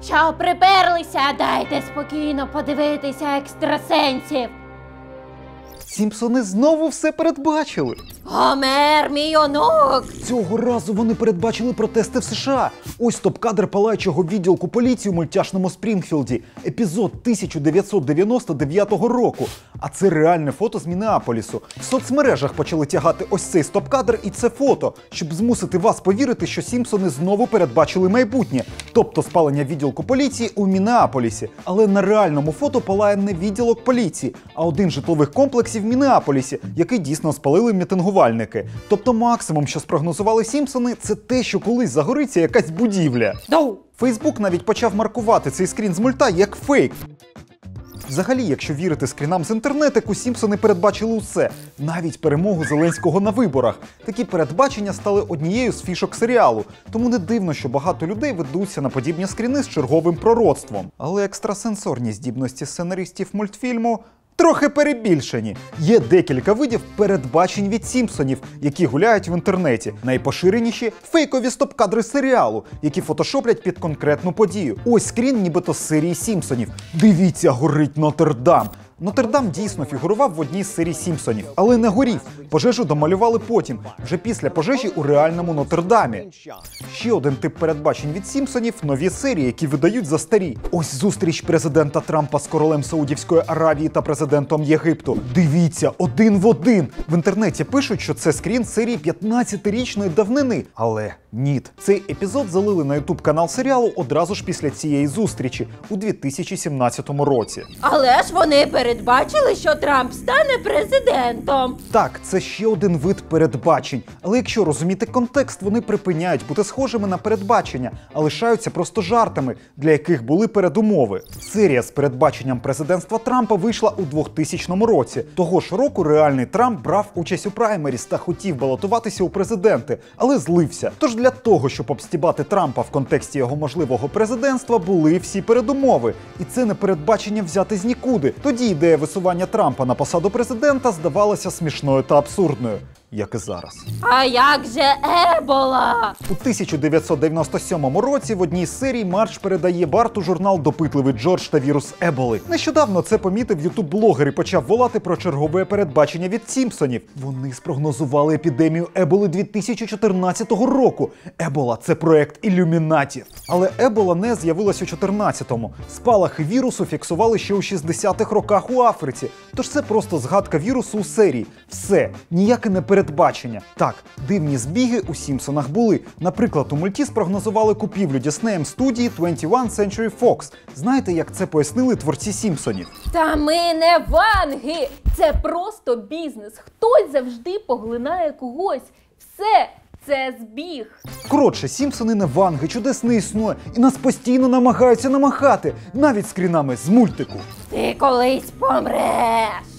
Чого приперлися? Дайте спокійно подивитися екстрасенсів. Сімпсони знову все передбачили. Гомер, мій онук! Цього разу вони передбачили протести в США. Ось топ-кадр палаючого відділку поліції у мультяшному Спрінгфілді. Епізод 1999 року. А це реальне фото з Міннеаполісу. В соцмережах почали тягати ось цей стоп-кадр і це фото, щоб змусити вас повірити, що Сімпсони знову передбачили майбутнє. Тобто спалення відділку поліції у Міннеаполісі. Але на реальному фото палає не відділок поліції, а один з житлових комплексів в Міннеаполісі, який дійсно спалили мітингувальники. Тобто максимум, що спрогнозували Сімпсони, це те, що колись загориться якась будівля. Фейсбук навіть почав маркувати цей скрін з мульта як фейк. Взагалі, якщо вірити скрінам з інтернетику, Сімпсони передбачили усе, навіть перемогу Зеленського на виборах. Такі передбачення стали однією з фішок серіалу, тому не дивно, що багато людей ведуться на подібні скріни з черговим пророцтвом. Але екстрасенсорні здібності сценаристів мультфільму трохи перебільшені. Є декілька видів передбачень від Сімпсонів, які гуляють в інтернеті. Найпоширеніші – фейкові стоп-кадри серіалу, які фотошоплять під конкретну подію. Ось скрін нібито з серії Сімпсонів. Дивіться, горить Нотр-Дам. Нотр-Дам дійсно фігурував в одній з серій Сімпсонів, але не горів. Пожежу домалювали потім, вже після пожежі у реальному Нотр-Дамі. Ще один тип передбачень від Сімпсонів – нові серії, які видають за старі. Ось зустріч президента Трампа з королем Саудівської Аравії та президентом Єгипту. Дивіться, один в один. В інтернеті пишуть, що це скрін серії 15-річної давнини. Але ні. Цей епізод залили на ютуб-канал серіалу одразу ж після цієї зустрічі у 2017 році. Але ж вони передбачили, що Трамп стане президентом. Так, це ще один вид передбачень. Але якщо розуміти контекст, вони припиняють бути схожими на передбачення, а лишаються просто жартами, для яких були передумови. Серія з передбаченням президентства Трампа вийшла у 2000 році. Того ж року реальний Трамп брав участь у праймеріс та хотів балотуватися у президенти, але злився. Тож для того, щоб обстібати Трампа в контексті його можливого президентства, були всі передумови. І це не передбачення взяти з нікуди. Тоді ідея висування Трампа на посаду президента здавалася смішною та абсурдною. Як і зараз. А як же Ебола? У 1997 році в одній з серій Марч передає Барту журнал «Допитливий Джордж та вірус Еболи». Нещодавно це помітив ютуб-блогер і почав волати про чергове передбачення від Сімпсонів. Вони спрогнозували епідемію Еболи 2014 року. Ебола – це проект ілюмінатів. Але Ебола не з'явилась у 14-му. Спалахи вірусу фіксували ще у 60-х роках у Африці. Тож це просто згадка вірусу у серії. Все. Ніяке не передбачення. Так, дивні збіги у Сімпсонах були. Наприклад, у мульті спрогнозували купівлю Діснеєм студії 21 Century Fox. Знаєте, як це пояснили творці Сімпсонів? Та ми не ванги! Це просто бізнес. Хтось завжди поглинає когось. Все. Це збіг. Коротше, Сімпсони не ванги, чудес не існує, і нас постійно намагаються намахати, навіть скрінами з мультику. Ти колись помреш.